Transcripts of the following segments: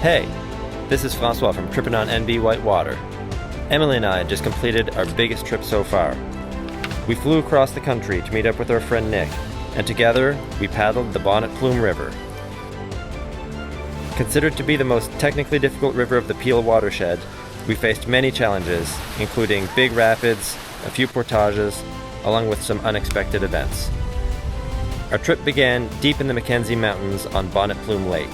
Hey, this is François from Trippin' on NB Whitewater. Emily and I just completed our biggest trip so far. We flew across the country to meet up with our friend Nick, and together we paddled the Bonnet Plume River. Considered to be the most technically difficult river of the Peel watershed, we faced many challenges, including big rapids, a few portages, along with some unexpected events. Our trip began deep in the Mackenzie Mountains on Bonnet Plume Lake.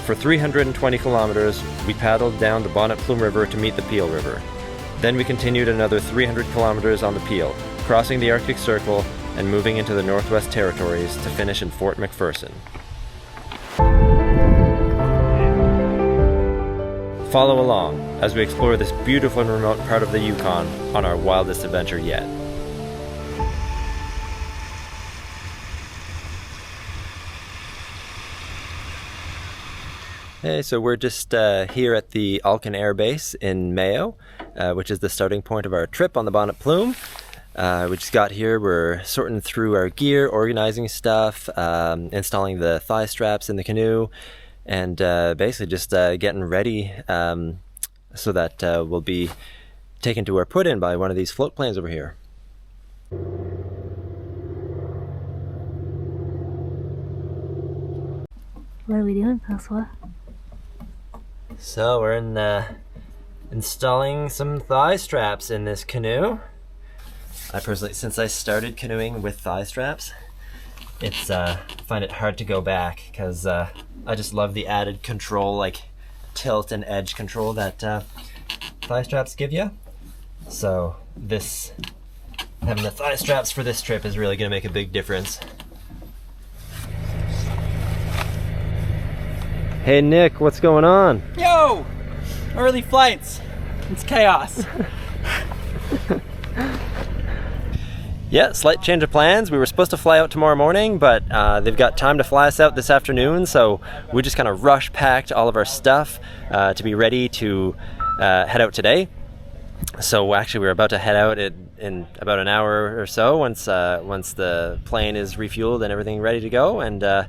For 320 kilometers, we paddled down the Bonnet Plume River to meet the Peel River. Then we continued another 300 kilometers on the Peel, crossing the Arctic Circle and moving into the Northwest Territories to finish in Fort McPherson. Follow along as we explore this beautiful and remote part of the Yukon on our wildest adventure yet. Hey, so we're just here at the Alcan Air Base in Mayo, which is the starting point of our trip on the Bonnet Plume. We just got here, we're sorting through our gear, organizing stuff, installing the thigh straps in the canoe, and basically just getting ready so that we'll be taken to our put-in by one of these float planes over here. What are we doing, François? So we're installing some thigh straps in this canoe. I personally, since I started canoeing with thigh straps, find it hard to go back because I just love the added control, like tilt and edge control that thigh straps give you. So having the thigh straps for this trip is really going to make a big difference. Hey Nick, what's going on? Yo! Early flights. It's chaos. Yeah, slight change of plans. We were supposed to fly out tomorrow morning, but they've got time to fly us out this afternoon, so we just kind of rush packed all of our stuff to be ready to head out today. So actually we're about to head out in about an hour or so once the plane is refueled and everything ready to go, and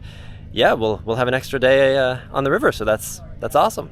yeah, we'll have an extra day on the river, so that's awesome.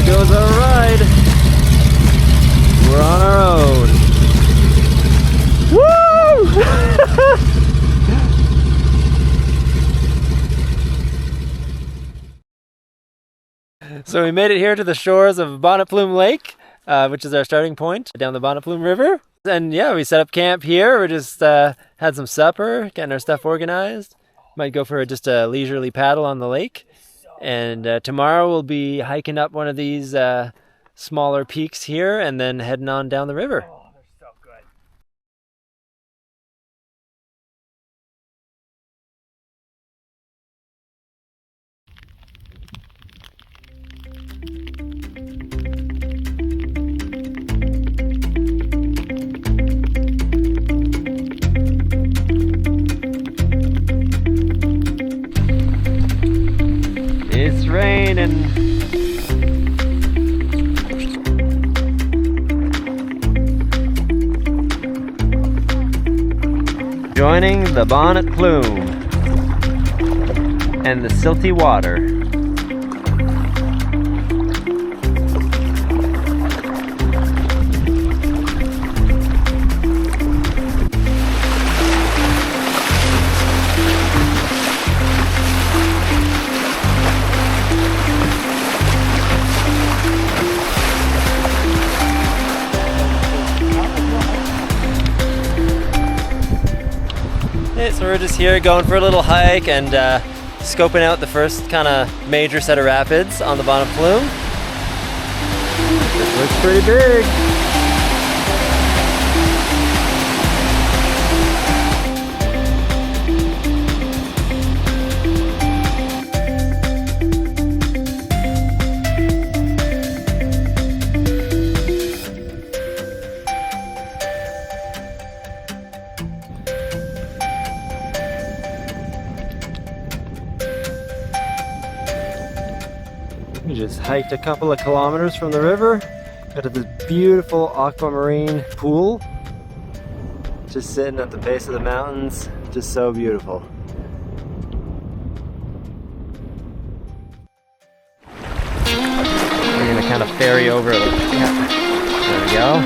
Goes our ride. We're on our own. Woo! So we made it here to the shores of Bonnet Plume Lake, which is our starting point down the Bonnet Plume River. And yeah, we set up camp here. We just had some supper, getting our stuff organized. Might go for just a leisurely paddle on the lake. And tomorrow we'll be hiking up one of these smaller peaks here and then heading on down the river. Oh, they're so good. It's raining. Joining the Bonnet Plume and the silty water. So we're just here going for a little hike and scoping out the first kind of major set of rapids on the Bonnet Plume. This looks pretty big. We just hiked a couple of kilometers from the river, got to this beautiful aquamarine pool, just sitting at the base of the mountains, just so beautiful. We're gonna kind of ferry over, there we go.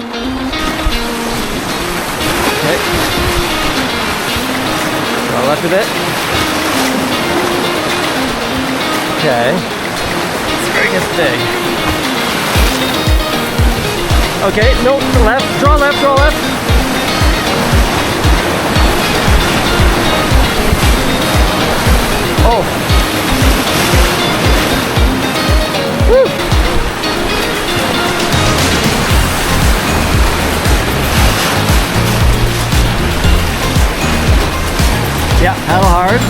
Okay, go left a bit. Okay. It gets big. Okay, no, left, draw left, draw left. Oh. Woo. Yeah, paddle hard.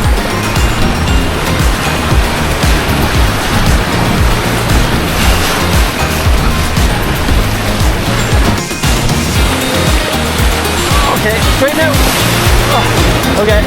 Okay, straighten out. Oh, okay.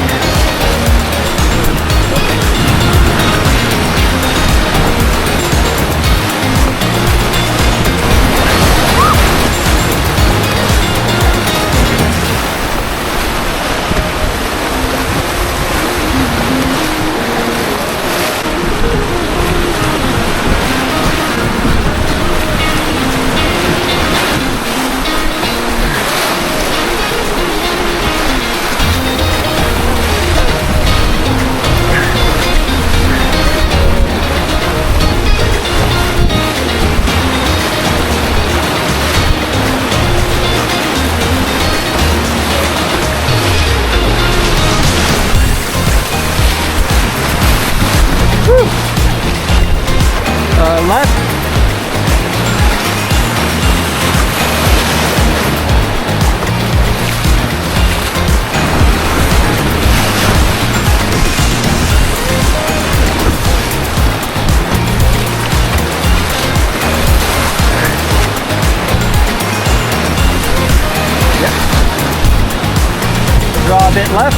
Left. Yep. Draw a bit left.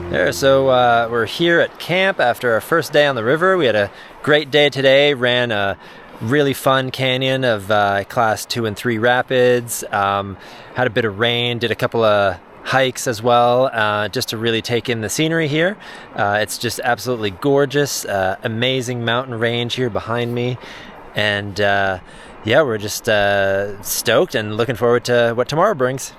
There, so we're here at camp after our first day on the river. We had a great day today, ran a really fun canyon of class 2 and 3 rapids, had a bit of rain, did a couple of hikes as well, just to really take in the scenery here. It's just absolutely gorgeous, amazing mountain range here behind me, and yeah, we're just stoked and looking forward to what tomorrow brings.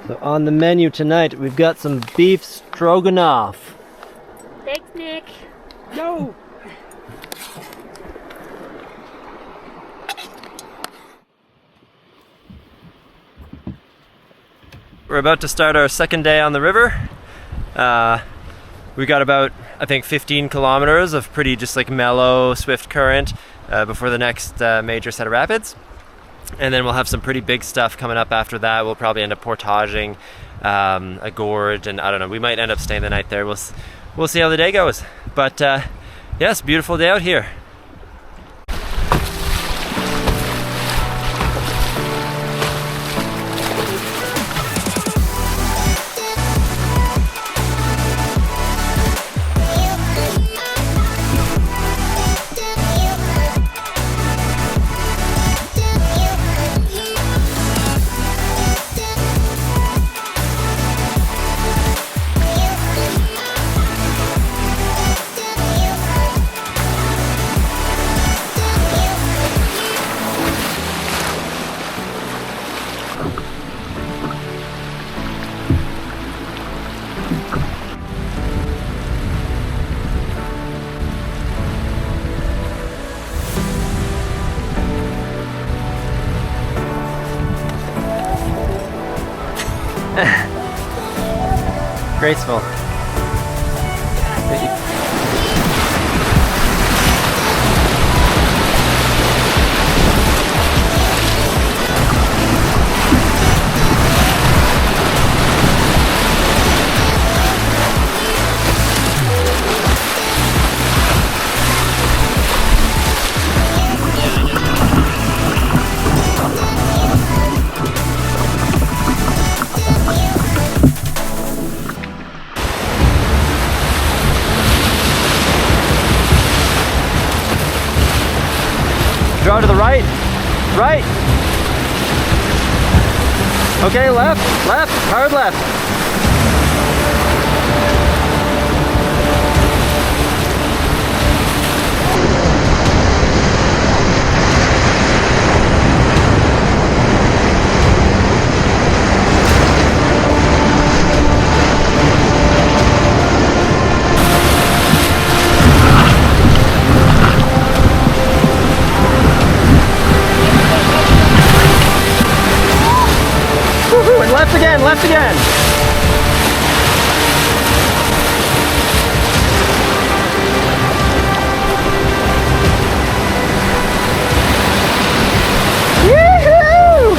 So on the menu tonight, we've got some beef stroganoff. Thanks, Nick. No! We're about to start our second day on the river. We got about, I think, 15 kilometers of pretty just like mellow, swift current before the next major set of rapids. And then we'll have some pretty big stuff coming up after that. We'll probably end up portaging a gorge, and I don't know, we might end up staying the night there. We'll see how the day goes. But yes, beautiful day out here. Graceful. Draw to the right. Right. Okay, left, left, hard left. And left again, left again. Woohoo!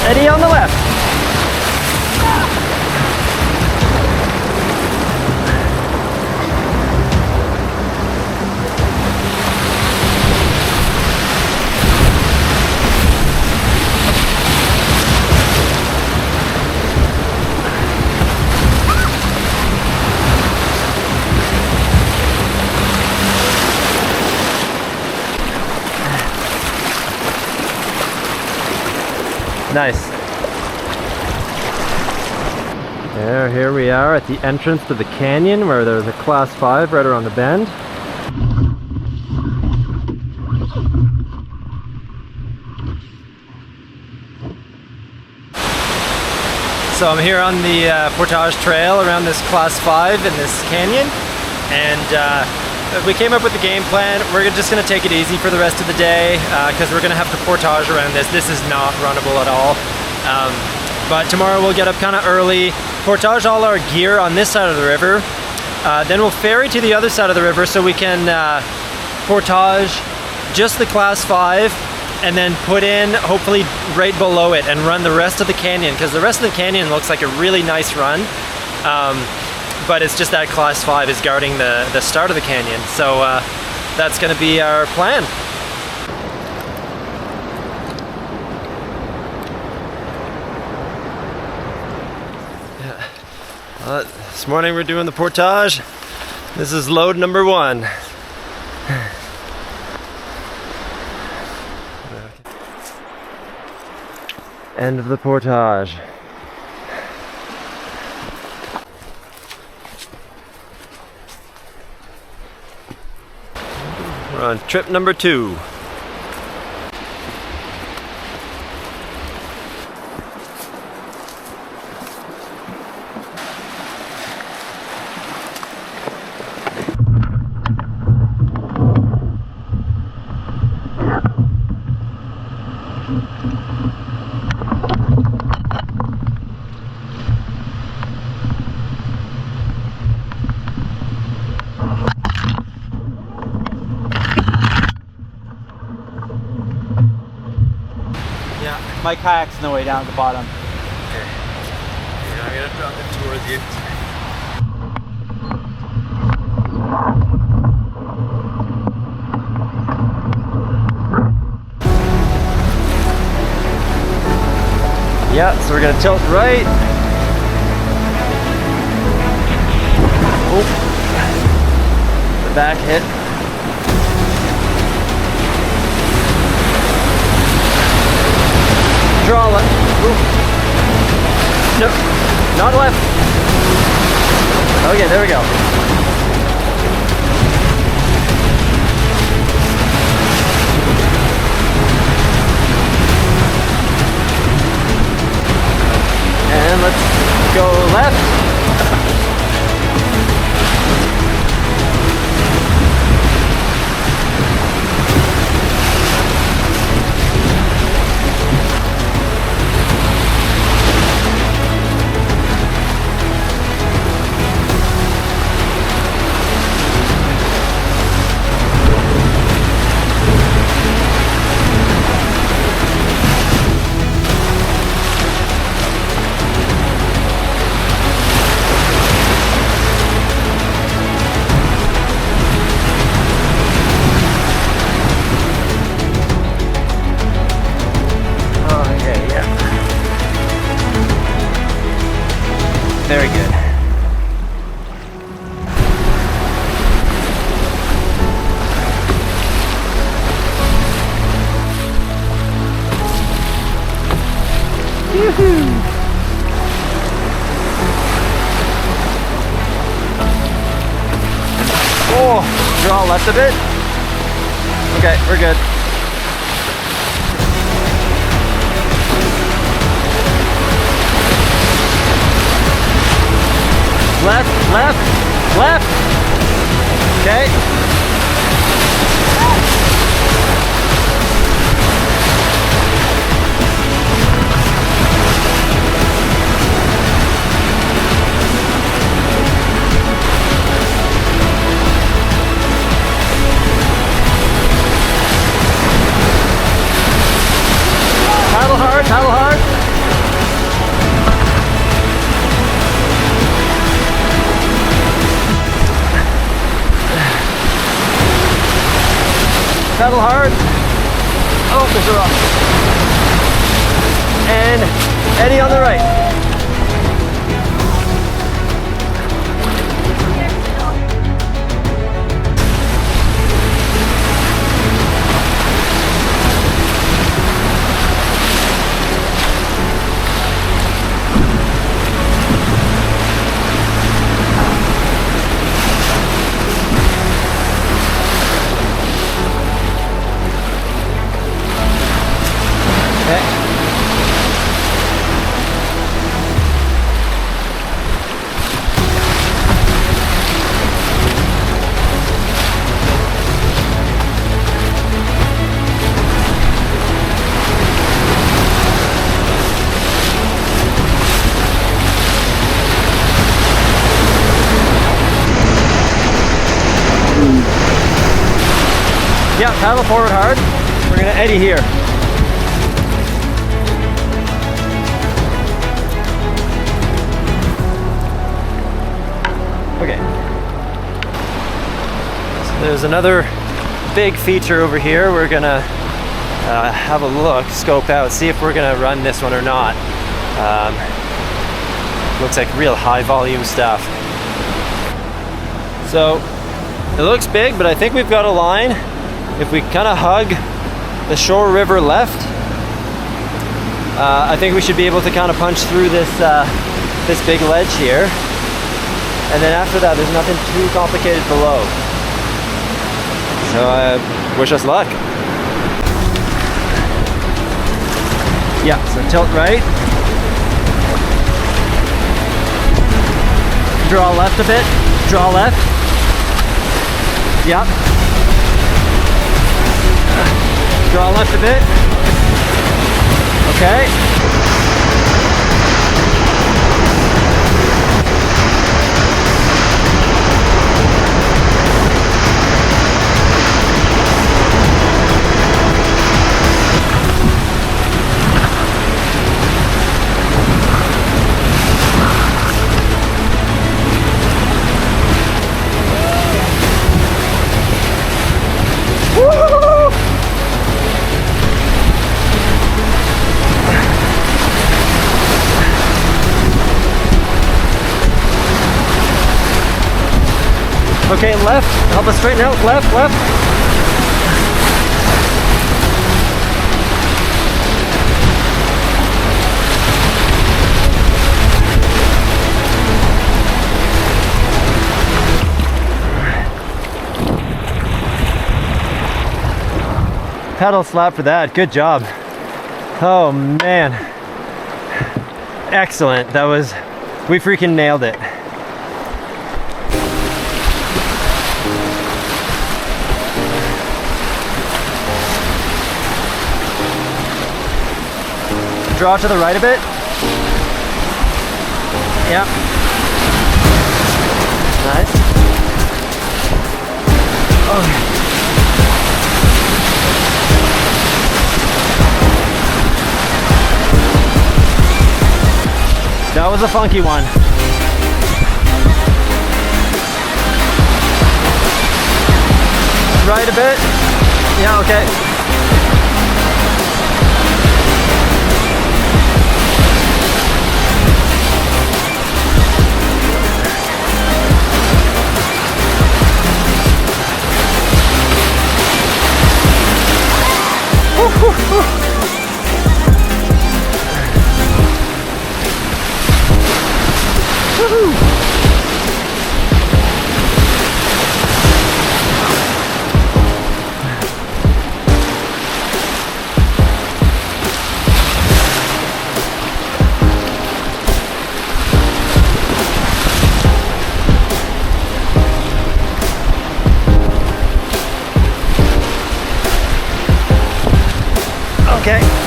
Eddie on the left. Nice. Here we are at the entrance to the canyon where there's a class 5 right around the bend. So I'm here on the portage trail around this class 5 in this canyon, and we came up with the game plan. We're just going to take it easy for the rest of the day because we're going to have to portage around this. This is not runnable at all. But tomorrow we'll get up kind of early, portage all our gear on this side of the river. Then we'll ferry to the other side of the river so we can portage just the class 5 and then put in hopefully right below it and run the rest of the canyon, because the rest of the canyon looks like a really nice run. But it's just that class 5 is guarding the start of the canyon. So that's going to be our plan. Yeah. This morning we're doing the portage. This is load number 1. End of the portage. We're on trip number 2. My kayak's on the way down at the bottom. Okay. I'm gonna drop it towards you. Yeah, so we're gonna tilt right. Oh, the back hit. Draw left. Ooh. No, not left. Okay, there we go. And let's go left. good. Oh, draw left a bit. Okay, we're good. Left, left, left. Okay. Paddle hard, paddle hard. Paddle hard. Oh, there's a rock. And Eddie on the right. Yeah, paddle forward hard. We're gonna eddy here. Okay. So there's another big feature over here. We're gonna have a look, scope out, see if we're gonna run this one or not. Looks like real high volume stuff. So it looks big, but I think we've got a line. If we kind of hug the shore river left, I think we should be able to kind of punch through this this big ledge here. And then after that, there's nothing too complicated below. So wish us luck. Yeah, so tilt right. Draw left a bit. Draw left. Yep. Draw left a bit. Okay. Okay, left, help us straighten out, left, left. Paddle slap for that, good job. Oh man. Excellent, we freaking nailed it. Draw to the right a bit. Yep. Nice. Okay. That was a funky one. Right a bit. Yeah, okay.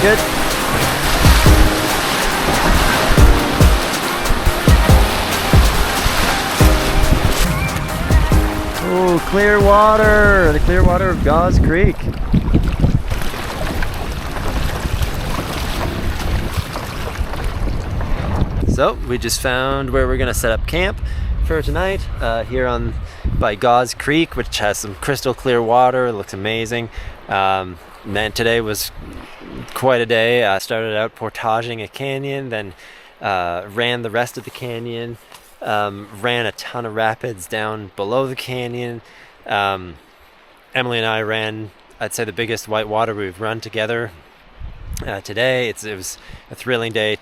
good. Oh, clear water! The clear water of Gauze Creek. So we just found where we're gonna set up camp for tonight, here on by Gauze Creek, which has some crystal clear water. It looks amazing. Man, today was quite a day. I started out portaging a canyon, then ran the rest of the canyon, ran a ton of rapids down below the canyon. Emily and I ran, I'd say, the biggest whitewater we've run together today. It was a thrilling day.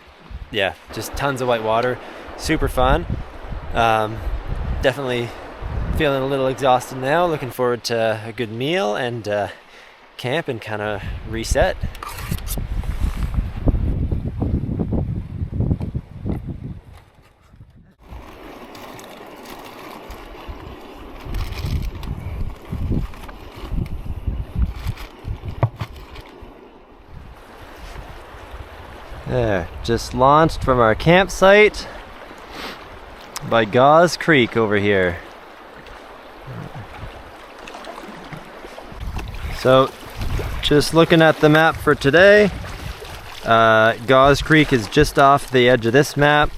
Yeah, just tons of white water, super fun. Definitely feeling a little exhausted now. Looking forward to a good meal and camp and kind of reset. There, just launched from our campsite by Gauze Creek over here. So, just looking at the map for today, Gauze Creek is just off the edge of this map,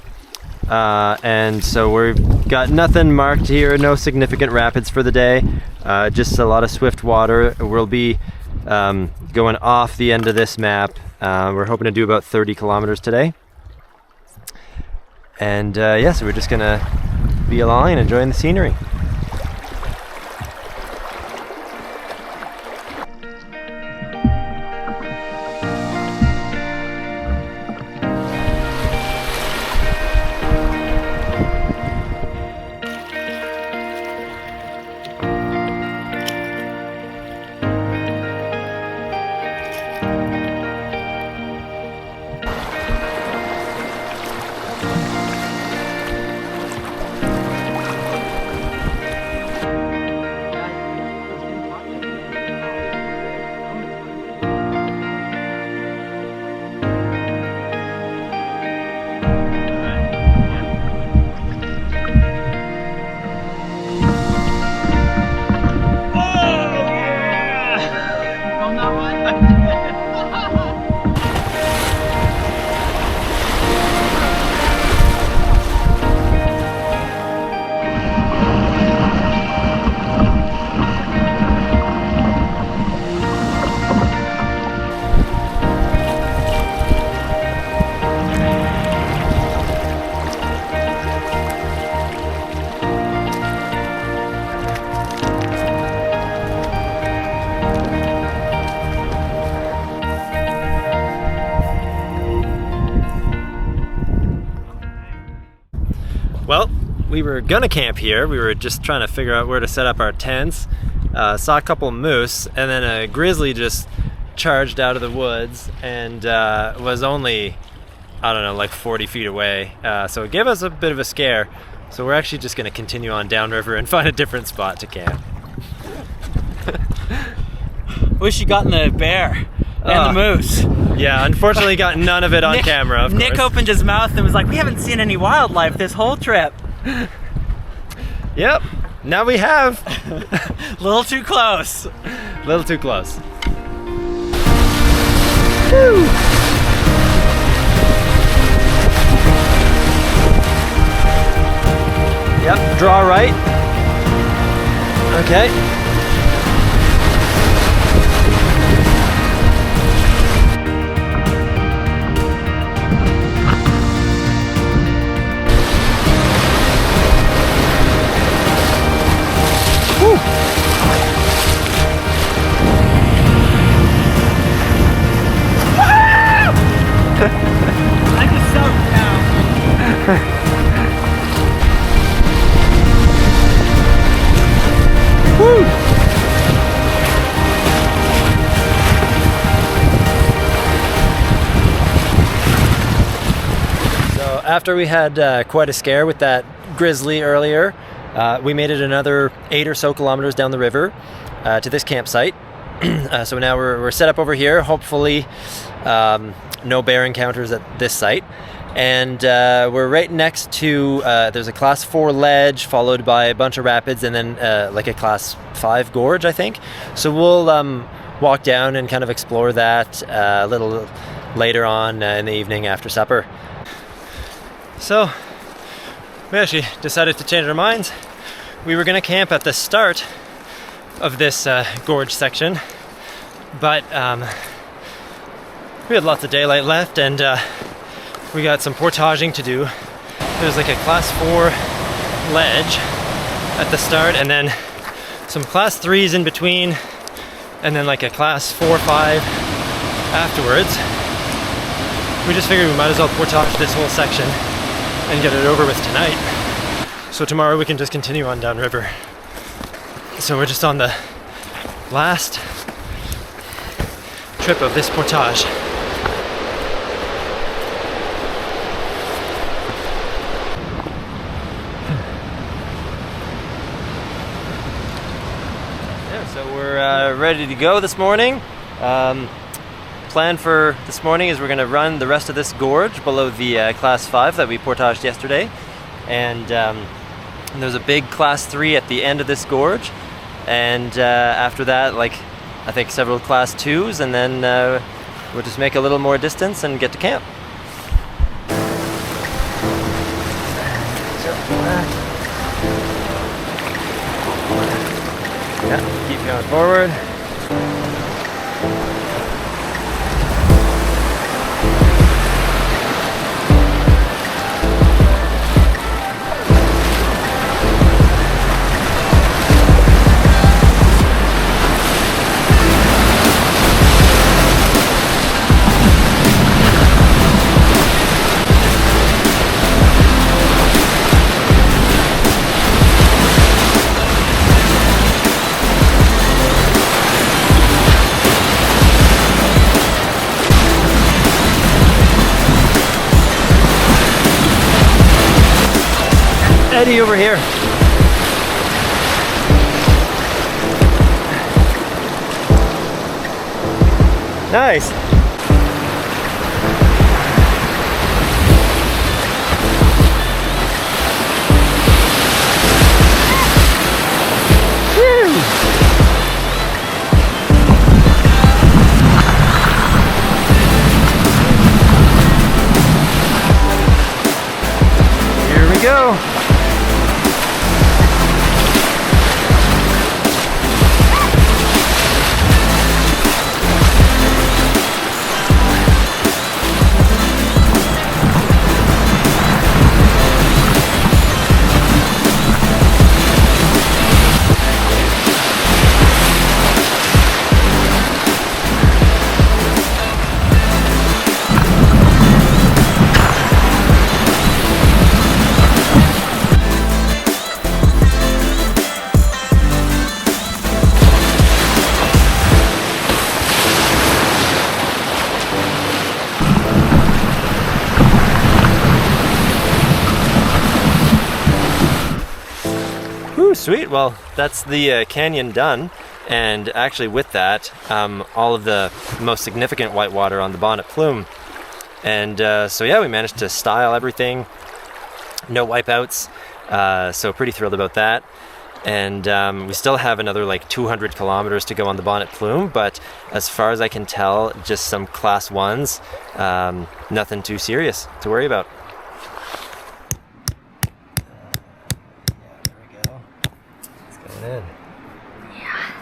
and so we've got nothing marked here, no significant rapids for the day, just a lot of swift water. We'll be going off the end of this map. We're hoping to do about 30 kilometers today. And yeah, so we're just gonna be along and enjoying the scenery. Well, we were gonna camp here. We were just trying to figure out where to set up our tents. Saw a couple of moose, and then a grizzly just charged out of the woods and was only, I don't know, like 40 feet away. So it gave us a bit of a scare. So we're actually just gonna continue on downriver and find a different spot to camp. Wish you gotten the bear and the moose. Yeah, unfortunately got none of it on camera, of course. Nick opened his mouth and was like, we haven't seen any wildlife this whole trip. Yep, now we have. Little too close. Little too close. Woo! Yep, draw right. Okay. Woo! I just soaked now. Woo! So after we had quite a scare with that grizzly earlier, we made it another 8 or so kilometers down the river to this campsite. So now we're set up over here. Hopefully no bear encounters at this site. And we're right next to, there's a class 4 ledge followed by a bunch of rapids and then like a class 5 gorge, I think. So we'll walk down and kind of explore that a little later on in the evening after supper. So we actually decided to change our minds. We were going to camp at the start of this gorge section, but we had lots of daylight left and we got some portaging to do. There's like a class 4 ledge at the start and then some class 3s in between and then like a class 4 5 afterwards. We just figured we might as well portage this whole section and get it over with tonight. So tomorrow we can just continue on downriver. So we're just on the last trip of this portage. Yeah, so we're ready to go this morning. Plan for this morning is we're going to run the rest of this gorge below the class 5 that we portaged yesterday. And there's a big class 3 at the end of this gorge. And after that, like I think several class 2s, and then we'll just make a little more distance and get to camp. Yeah, keep going forward. Eddie over here. Nice. Here we go. Sweet, well that's the canyon done, and actually with that all of the most significant whitewater on the Bonnet Plume, and so yeah, we managed to style everything, no wipeouts, so pretty thrilled about that. And we still have another like 200 kilometers to go on the Bonnet Plume, but as far as I can tell, just some class 1s, nothing too serious to worry about. In. Yeah.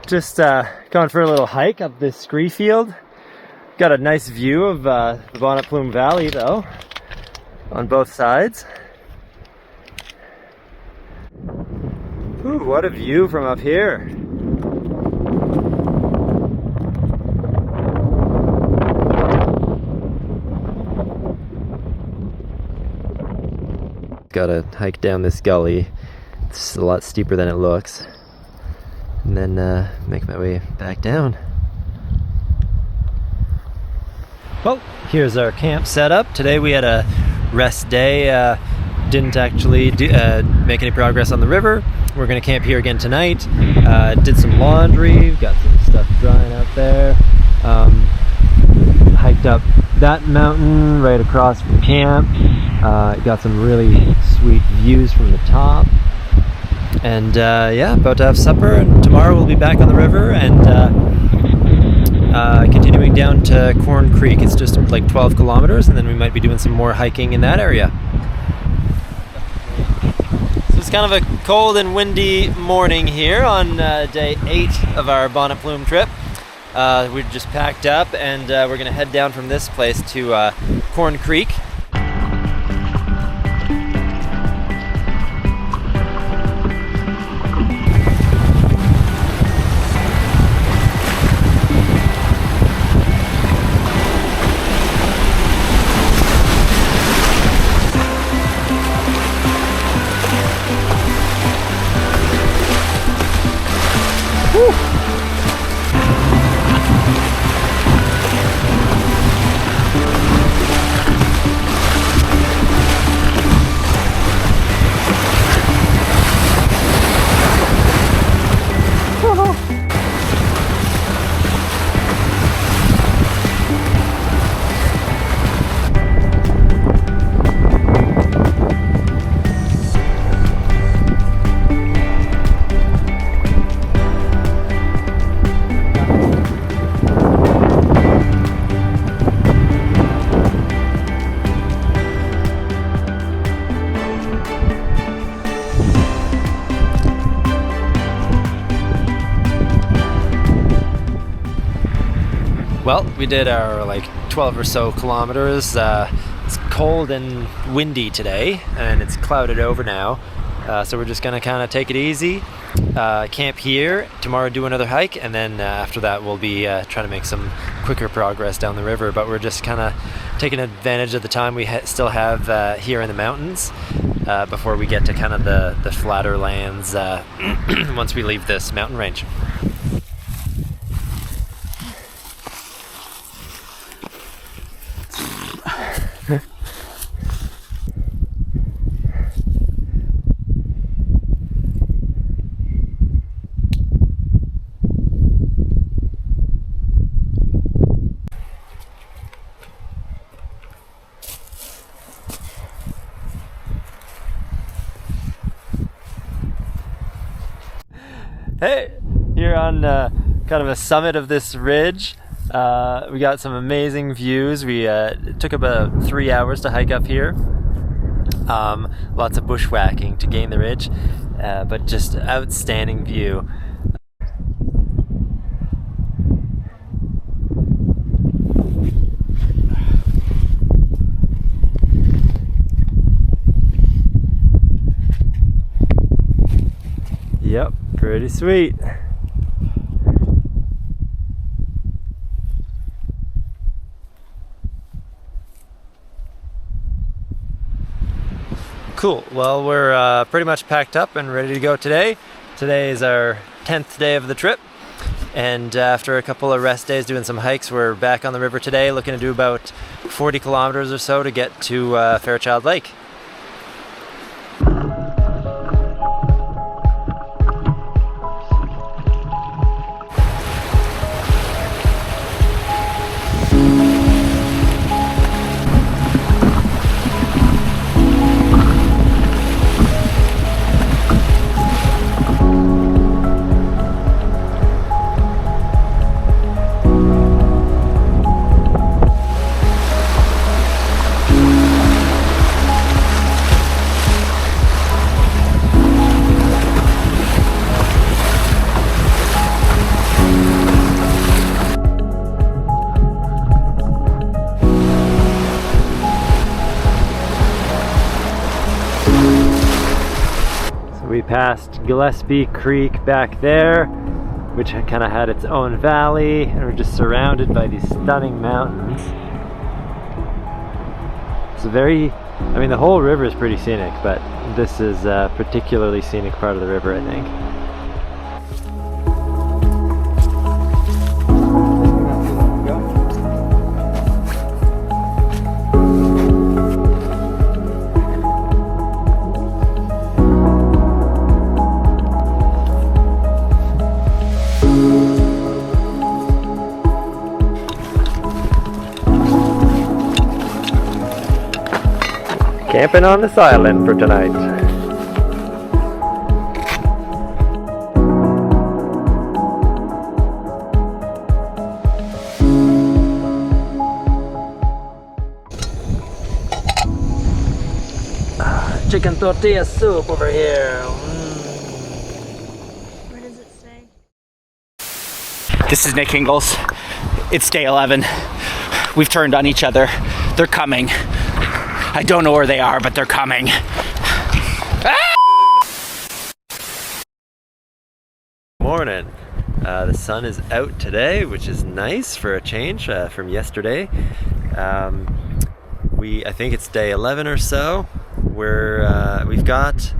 Just going for a little hike up this scree field. Got a nice view of the Bonnet Plume Valley though, on both sides. Ooh, what a view from up here. Gotta hike down this gully. It's a lot steeper than it looks, and then make my way back down. Well, here's our camp setup. Today we had a rest day didn't actually make any progress on the river. We're going to camp here again tonight. Did some laundry, got some stuff drying out there. Hiked up that mountain right across from camp. Got some really sweet views from the top. And yeah, about to have supper, and tomorrow we'll be back on the river and continuing down to Corn Creek. It's just like 12 kilometers, and then we might be doing some more hiking in that area. So it's kind of a cold and windy morning here on day 8 of our Bonnet Plume trip. We just packed up, and we're going to head down from this place to Corn Creek. Well, we did our like 12 or so kilometers. It's cold and windy today, and it's clouded over now. So we're just gonna kind of take it easy, camp here, tomorrow do another hike, and then after that we'll be trying to make some quicker progress down the river. But we're just kind of taking advantage of the time we still have here in the mountains before we get to kind of the flatter lands once we leave this mountain range. Hey, here on kind of a summit of this ridge. We got some amazing views. It took about 3 hours to hike up here. Lots of bushwhacking to gain the ridge, but just outstanding view. Yep, pretty sweet. Cool. Well, we're pretty much packed up and ready to go today. Today is our 10th day of the trip, and after a couple of rest days doing some hikes, we're back on the river today, looking to do about 40 kilometers or so to get to Fairchild Lake. We passed Gillespie Creek back there, which kind of had its own valley, and we're just surrounded by these stunning mountains. It's the whole river is pretty scenic, but this is a particularly scenic part of the river, I think. Camping on this island for tonight. Chicken tortilla soup over here. Where does it say? This is Nick Ingalls. It's day 11. We've turned on each other. They're coming. I don't know where they are, but they're coming. Morning. The sun is out today, which is nice for a change from yesterday. I think it's day 11 or so. We've got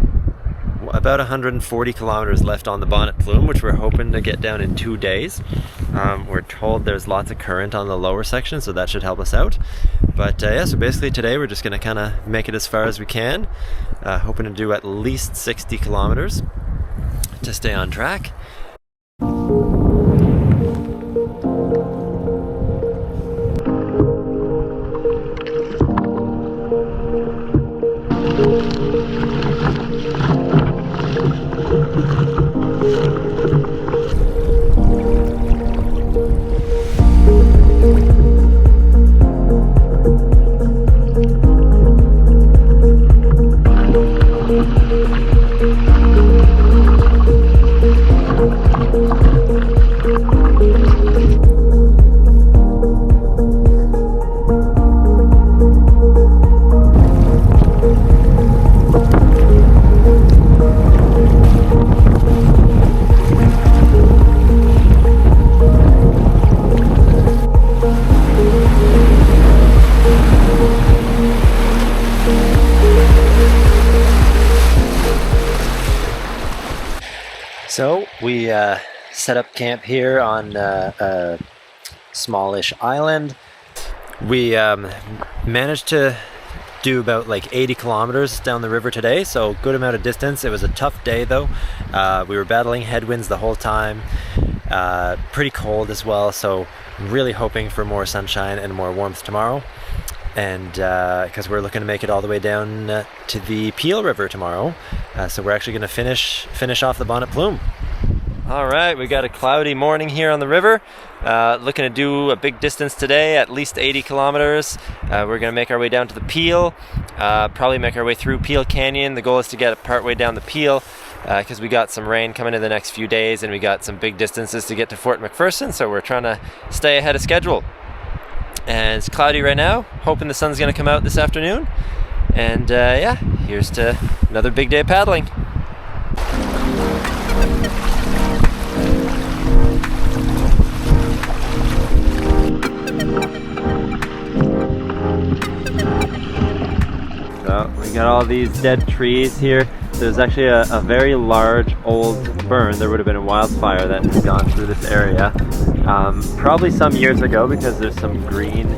about 140 kilometers left on the Bonnet Plume, which we're hoping to get down in 2 days. We're told there's lots of current on the lower section, so that should help us out. But yeah, so basically today we're just going to kind of make it as far as we can, hoping to do at least 60 kilometers to stay on track. So we set up camp here on a smallish island. We managed to do about like 80 kilometers down the river today, so good amount of distance. It was a tough day though. We were battling headwinds the whole time, pretty cold as well, so really hoping for more sunshine and more warmth tomorrow. And because we're looking to make it all the way down to the Peel River tomorrow, so we're actually going to finish off the Bonnet Plume. All right, we got a cloudy morning here on the river. Looking to do a big distance today, at least 80 kilometers. We're going to make our way down to the Peel, probably make our way through Peel Canyon. The goal is to get part way down the Peel, because we got some rain coming in the next few days, and we got some big distances to get to Fort McPherson, so we're trying to stay ahead of schedule. And it's cloudy right now, hoping the sun's going to come out this afternoon. And yeah, here's to another big day of paddling. So we got all these dead trees here. There's actually a very large old burn. There would have been a wildfire that has gone through this area. Probably some years ago, because there's some green,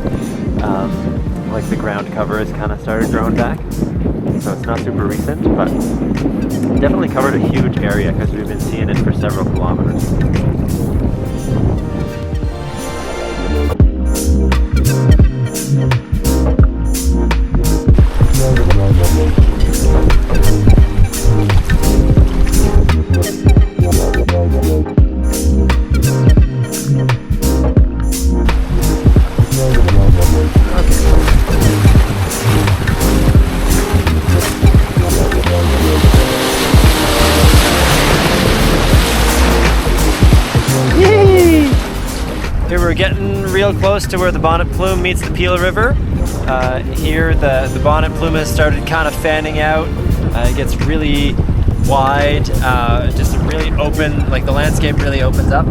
like the ground cover has kind of started growing back. So it's not super recent, but definitely covered a huge area because we've been seeing it for several kilometers. Here we're getting real close to where the Bonnet Plume meets the Peel River. Here the Bonnet Plume has started kind of fanning out. It gets really wide, just really open, like the landscape really opens up.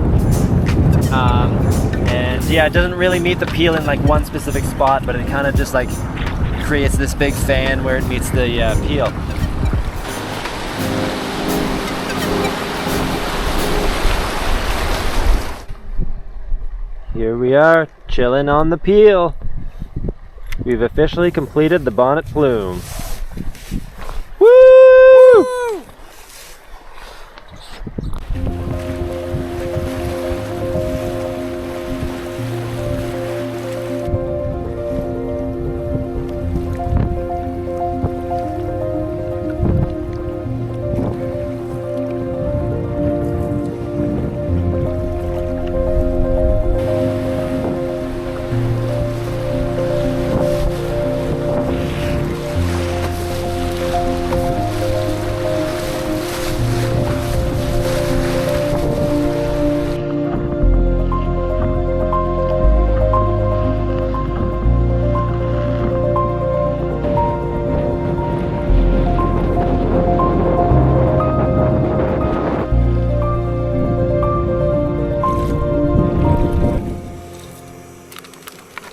And yeah, it doesn't really meet the Peel in like one specific spot, but it kind of just like creates this big fan where it meets the Peel. Here we are, chilling on the Peel. We've officially completed the Bonnet Plume. Woo!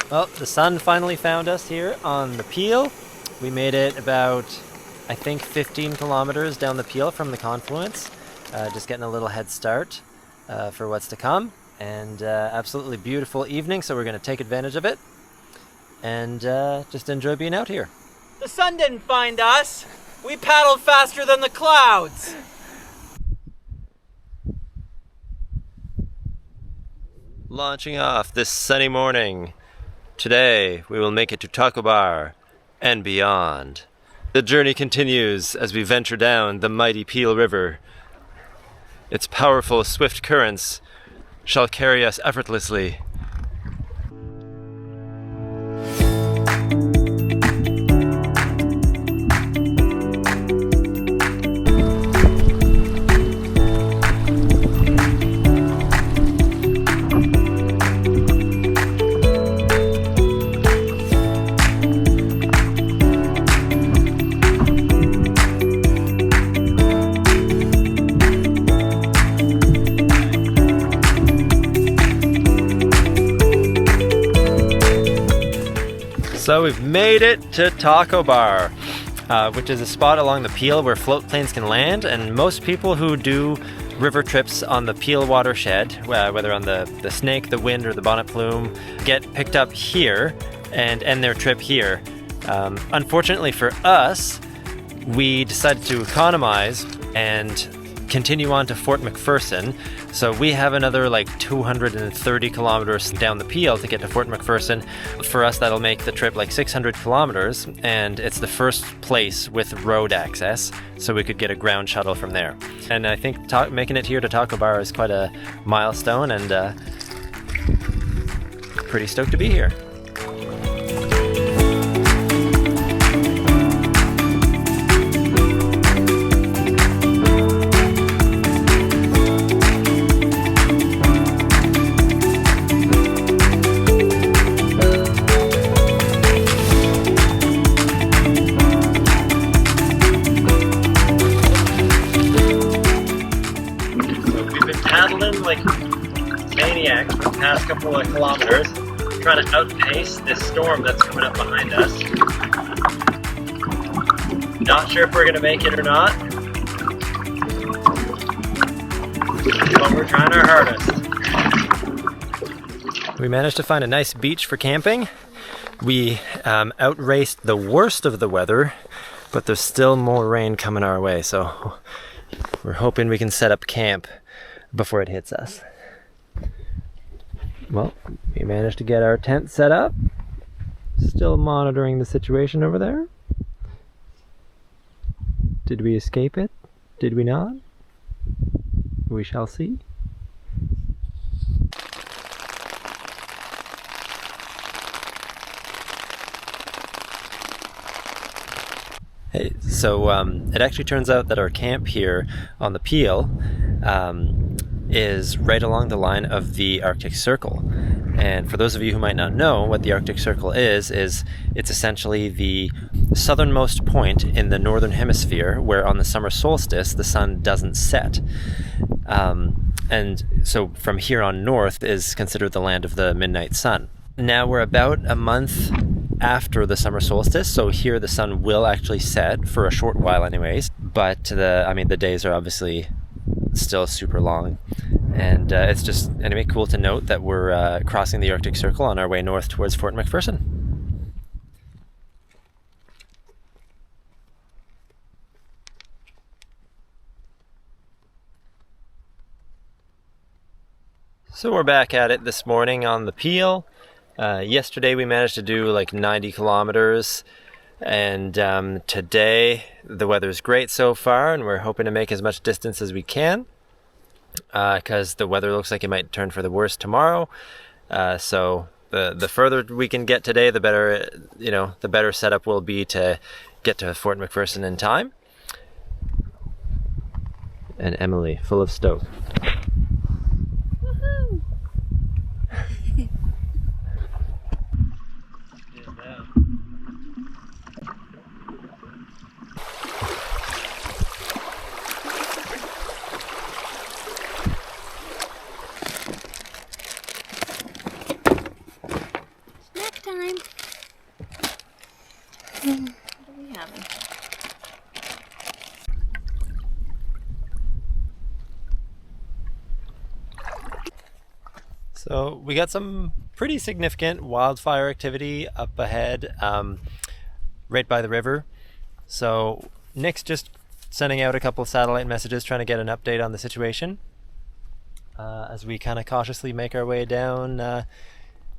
Well, the sun finally found us here on the Peel. We made it about, I think, 15 kilometers down the Peel from the confluence. Just getting a little head start for what's to come. And absolutely beautiful evening, so we're going to take advantage of it and just enjoy being out here. The sun didn't find us. We paddled faster than the clouds. Launching off this sunny morning. Today we will make it to Taco Bar and beyond. The journey continues as we venture down the mighty Peel River. Its powerful, swift currents shall carry us effortlessly. So we've made it to Taco Bar, which is a spot along the Peel where float planes can land, and most people who do river trips on the Peel watershed, whether on the Snake, the Wind, or the Bonnet Plume, get picked up here and end their trip here. Unfortunately for us, we decided to economize and continue on to Fort McPherson. So we have another like 230 kilometers down the Peel to get to Fort McPherson. For us, that'll make the trip like 600 kilometers, and it's the first place with road access, so we could get a ground shuttle from there. And I think making it here to Taco Bar is quite a milestone, and pretty stoked to be here. Paddling like maniacs for the past couple of kilometers, trying to outpace this storm that's coming up behind us. Not sure if we're gonna make it or not, but we're trying our hardest. We managed to find a nice beach for camping. We outraced the worst of the weather, but there's still more rain coming our way, so we're hoping we can set up camp before it hits us. Well, we managed to get our tent set up. Still monitoring the situation over there. Did we escape it? Did we not? We shall see. Hey, so it actually turns out that our camp here on the Peel is right along the line of the Arctic Circle. And for those of you who might not know what the Arctic Circle is it's essentially the southernmost point in the northern hemisphere where on the summer solstice the sun doesn't set. And so from here on north is considered the land of the midnight sun. Now we're about a month after the summer solstice, so here the sun will actually set for a short while anyways, but the days are obviously still super long, and it's just anyway cool to note that we're crossing the Arctic Circle on our way north towards Fort McPherson. So we're back at it this morning on the Peel. Yesterday we managed to do like 90 kilometers, and today the weather's great so far, and we're hoping to make as much distance as we can because the weather looks like it might turn for the worse tomorrow. So the further we can get today, the better, the better setup will be to get to Fort McPherson in time. And Emily, full of stoke. time. What do we have? So we got some pretty significant wildfire activity up ahead, right by the river. So Nick's just sending out a couple of satellite messages trying to get an update on the situation as we kind of cautiously make our way down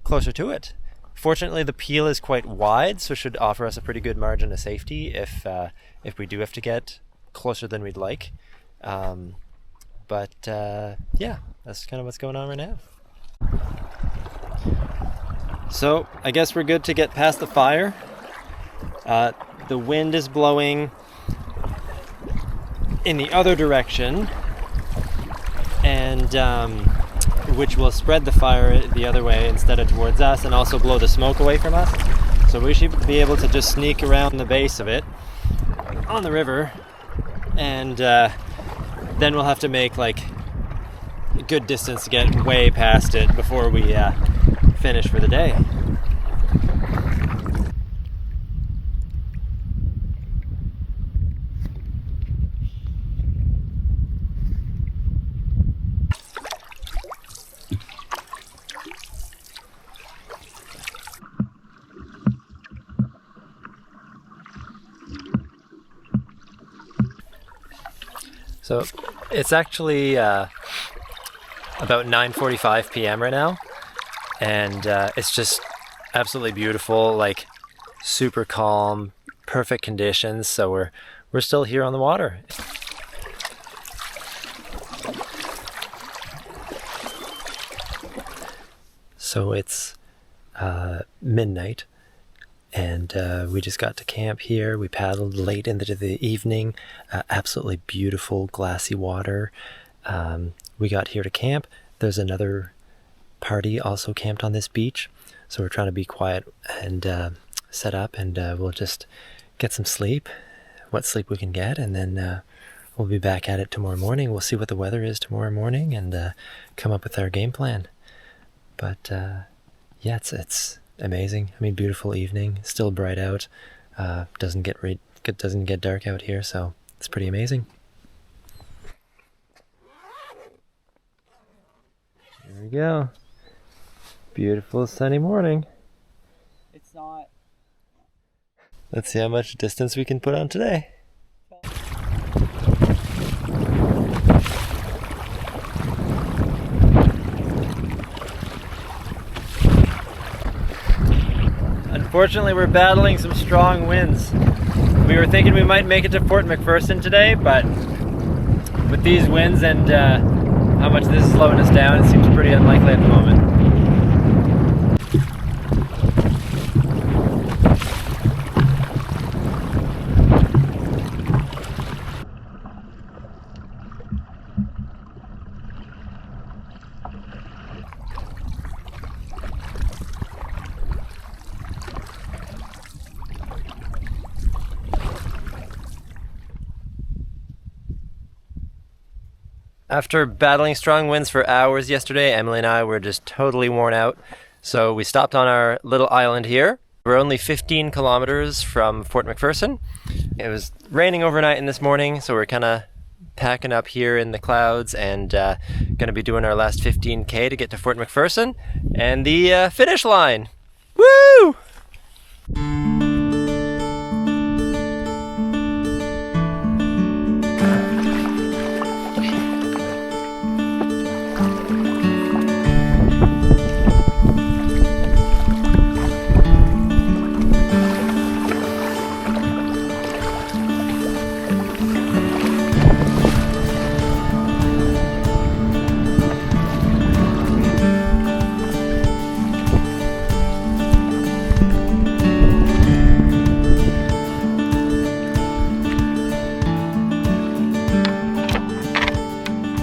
closer to it. Fortunately, the peel is quite wide, so should offer us a pretty good margin of safety if we do have to get closer than we'd like. But yeah, that's kind of what's going on right now. So I guess we're good to get past the fire. The wind is blowing in the other direction, and which will spread the fire the other way instead of towards us, and also blow the smoke away from us. So we should be able to just sneak around the base of it on the river, and then we'll have to make like a good distance to get way past it before we finish for the day. So it's actually about 9:45 p.m. right now, and it's just absolutely beautiful, like super calm, perfect conditions. So we're still here on the water. So it's midnight, and we just got to camp here. We paddled late into the evening. Absolutely beautiful glassy water. We got here to camp. There's another party also camped on this beach, so we're trying to be quiet and set up, and we'll just get some sleep, what sleep we can get, and then we'll be back at it tomorrow morning. We'll see what the weather is tomorrow morning and come up with our game plan. But yeah, it's amazing. I mean, beautiful evening, still bright out. Doesn't get dark out here, so it's pretty amazing. There we go. Beautiful sunny morning. It's not. Let's see how much distance we can put on today. Unfortunately, we're battling some strong winds. We were thinking we might make it to Fort McPherson today, but with these winds and how much this is slowing us down, it seems pretty unlikely at the moment. After battling strong winds for hours yesterday, Emily and I were just totally worn out. So we stopped on our little island here. We're only 15 kilometers from Fort McPherson. It was raining overnight and this morning, so we're kind of packing up here in the clouds and going to be doing our last 15K to get to Fort McPherson and the finish line. Woo!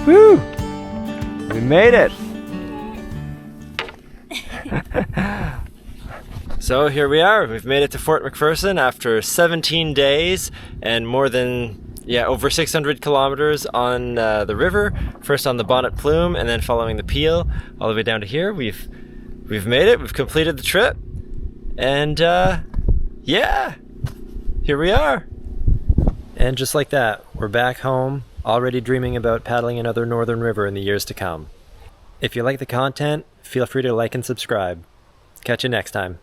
Woo! We made it! So here we are. We've made it to Fort McPherson after 17 days and more than, over 600 kilometers on the river. First on the Bonnet Plume and then following the Peel all the way down to here. We've made it. We've completed the trip. And yeah, here we are. And just like that, we're back home, already dreaming about paddling another northern river in the years to come. If you like the content, feel free to like and subscribe. Catch you next time.